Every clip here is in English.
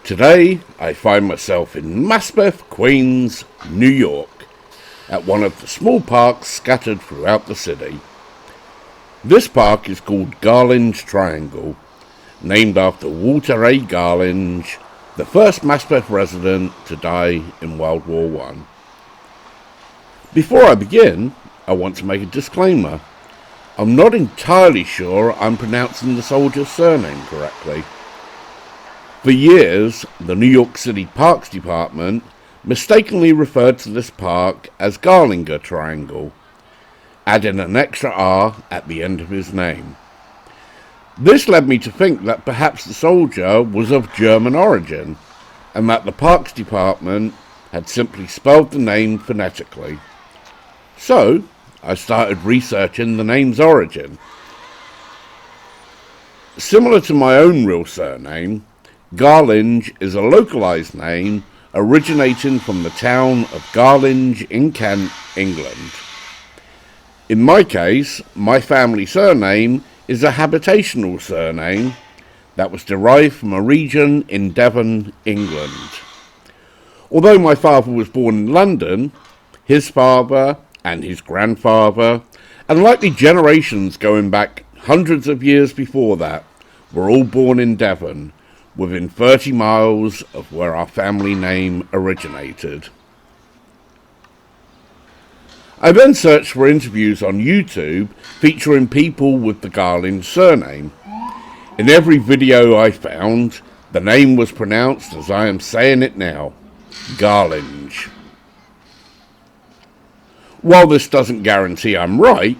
Today, I find myself in Maspeth, Queens, New York, at one of the small parks scattered throughout the city. This park is called Garlinge Triangle, named after Walter A. Garlinge, the first Maspeth resident to die in World War I. Before I begin, I want to make a disclaimer. I'm not entirely sure I'm pronouncing the soldier's surname correctly. For years, the New York City Parks Department mistakenly referred to this park as Garlinge Triangle, adding an extra R at the end of his name. This led me to think that perhaps the soldier was of German origin, and that the Parks Department had simply spelled the name phonetically. So, I started researching the name's origin. Similar to my own real surname, Garlinge is a localised name originating from the town of Garlinge in Kent, England. In my case, my family surname is a habitational surname that was derived from a region in Devon, England. Although my father was born in London, his father and his grandfather, and likely generations going back hundreds of years before that, were all born in Devon, within 30 miles of where our family name originated. I then searched for interviews on YouTube featuring people with the Garlinge surname. In every video I found, the name was pronounced as I am saying it now, Garlinge. While this doesn't guarantee I'm right,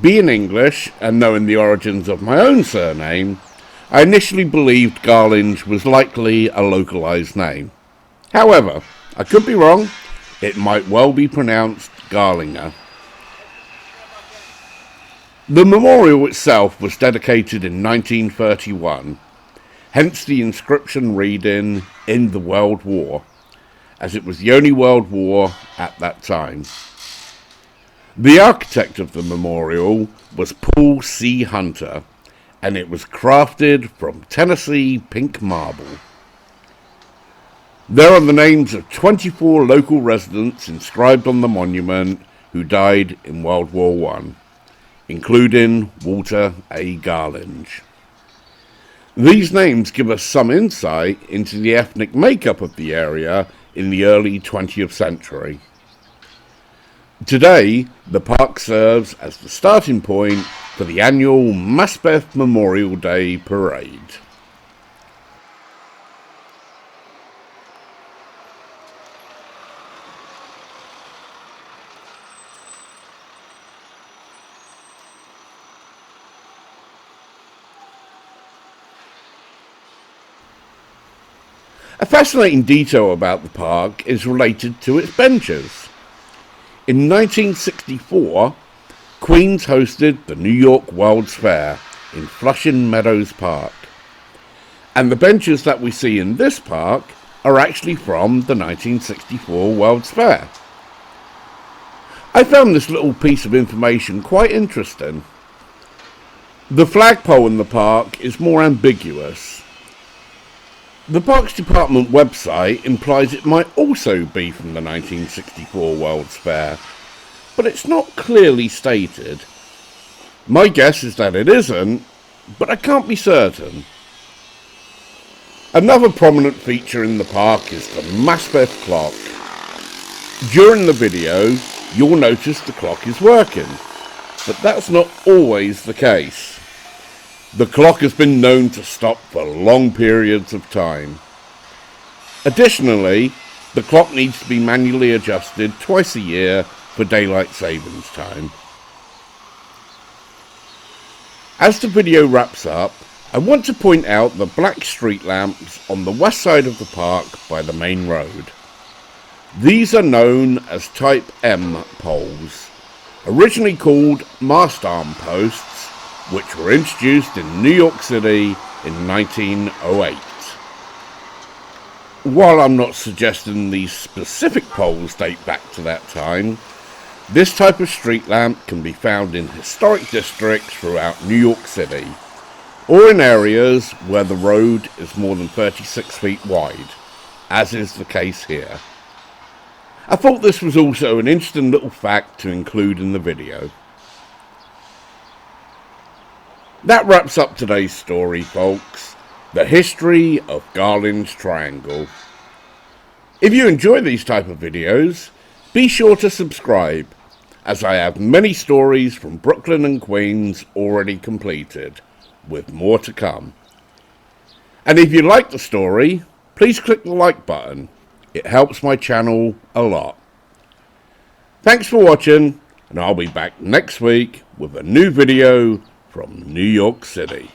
being English and knowing the origins of my own surname, I initially believed Garlinge was likely a localised name. However, I could be wrong. It might well be pronounced Garlinge. The memorial itself was dedicated in 1931, hence the inscription reading, "In the World War," as it was the only world war at that time. The architect of the memorial was Paul C. Hunter, and it was crafted from Tennessee pink marble. There are the names of 24 local residents inscribed on the monument who died in World War I, including Walter A. Garlinge. These names give us some insight into the ethnic makeup of the area in the early 20th century. Today, the park serves as the starting point for the annual Maspeth Memorial Day Parade. A fascinating detail about the park is related to its benches. In 1964, Queens hosted the New York World's Fair in Flushing Meadows Park, and the benches that we see in this park are actually from the 1964 World's Fair. I found this little piece of information quite interesting. The flagpole in the park is more ambiguous. The Parks Department website implies it might also be from the 1964 World's Fair, but it's not clearly stated. My guess is that it isn't, but I can't be certain. Another prominent feature in the park is the Maspeth clock. During the video, you'll notice the clock is working, but that's not always the case. The clock has been known to stop for long periods of time. Additionally, the clock needs to be manually adjusted twice a year for daylight savings time. As the video wraps up, I want to point out the black street lamps on the west side of the park by the main road. These are known as Type M poles, originally called mast arm posts, which were introduced in New York City in 1908. While I'm not suggesting these specific poles date back to that time, this type of street lamp can be found in historic districts throughout New York City, or in areas where the road is more than 36 feet wide, as is the case here. I thought this was also an interesting little fact to include in the video. That wraps up today's story, folks. The history of Garlinge Triangle. If you enjoy these type of videos, be sure to subscribe, as I have many stories from Brooklyn and Queens already completed, with more to come. And if you like the story, please click the like button. It helps my channel a lot. Thanks for watching, and I'll be back next week with a new video from New York City.